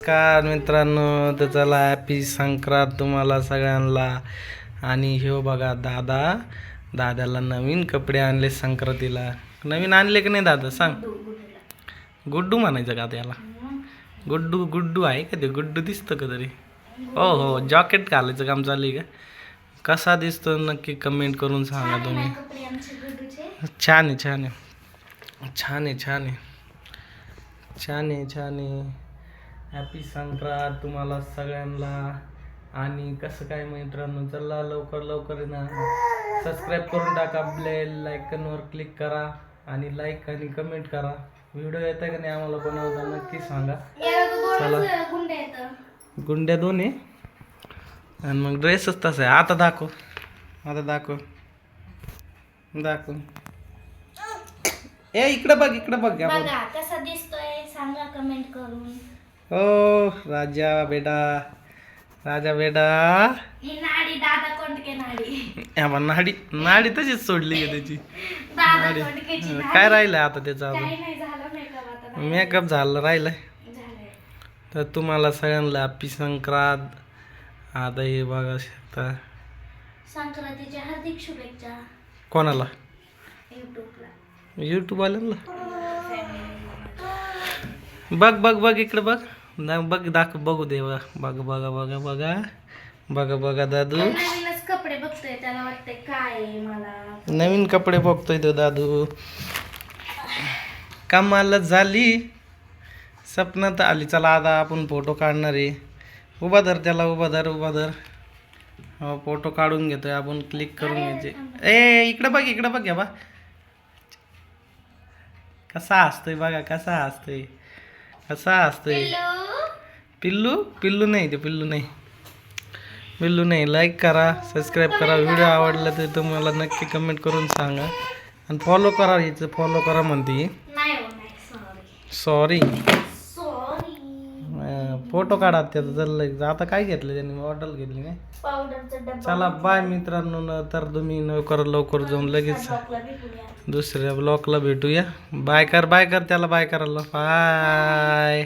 नमस्कार मित्रांनो, तर चला हॅपी संक्रांत तुम्हाला सगळ्यांना. आणि हे बघा दादाला नवीन कपडे आणले संक्रांतीला. नवीन आणले की नाही दादा सांग. गुड्डू म्हणायचं का त्याला? गुड्डू आहे का ते? गुड्डू दिसतं का तरी? हो हो, जॉकेट घालायचं काम चालू आहे का? कसा दिसतो नक्की कमेंट करून सांगा तुम्ही. छान आहे छान आहे छान आहे छान आहे छान आहे छान आहे. हॅपी संक्रांत तुम्हाला सगळ्यांना. आणि कसं काय मित्रांनो, चला लवकर लवकर ना सबस्क्राईब करून टाका, बेल आयकॉनवर क्लिक करा आणि लाईक आणि कमेंट करा. व्हिडिओ येतं का नाही आम्हाला बनवता नक्की सांगा. चला, गुंड्या दोन आहे आणि मग ड्रेसच तसा आहे. आता दाखव, आता दाखव दाखव. ए इकडे बघ, इकडे बघ. बघा कसा दिसतोय सांगा कमेंट करून. ओ राजा बेटा, राजा बेटा. ही नाडी दादा कोंडके नाडी. नाडी नाडी तशीच सोडली आहे त्याची. दादा कोंडकेची नाडी. काय राहिलंय आता त्याचं? काही नाही झालं मेकअप आता. मेकअप झालं राहिलंय. झालंय. तर तुम्हाला सगळ्यांना हॅपी संक्रांत. आता हे बघा शकता. संक्रांतीच्या हार्दिक शुभेच्छा. कोणाला? युट्यूबला. यूट्यूब वाल्यांना. बघ बघ बघ इकडे बघ. बघ दाखव, बघू दे. बघा बघा बघा बघा बघा बघा दादू नवीनच कपडे बघतोय, त्याला वाटतंय काय आहे मला. नवीन कपडे बघतोय तो दादू. कमाल झाली, सपनात आली. चला आता आपण फोटो काढणार आहे. उभा धर त्याला, उभा धर उभा धर. हो फोटो काढून घेतोय आपण. क्लिक करून घ्यायचे. ए इकडे बघ, इकडे बघ. बा कसा हसतोय बघा, कसा हसतोय, कसा हसतोय. पिल्लू पिल्लू नाही, ते पिल्लू नाही, पिल्लू नाही. लाईक करा, सबस्क्राईब करा. व्हिडिओ आवडला तर तुम्हाला नक्की कमेंट करून सांगा. आणि फॉलो करा. हिचं फॉलो करा म्हणते. नाही हो नाही, सॉरी. सॉरी. फोटो काढा त्याचा. चाललंय आता. काय घेतलं त्यांनी? बॉटल घेतली नाही. पावडरचा डब्बा. चला बाय मित्रांनो. तर तुम्ही लवकर लवकर जाऊन लगेच ब्लॉगला भेटूया. दुसऱ्या ब्लॉकला भेटूया. बाय कर, बाय कर त्याला, बाय करायला. बाय.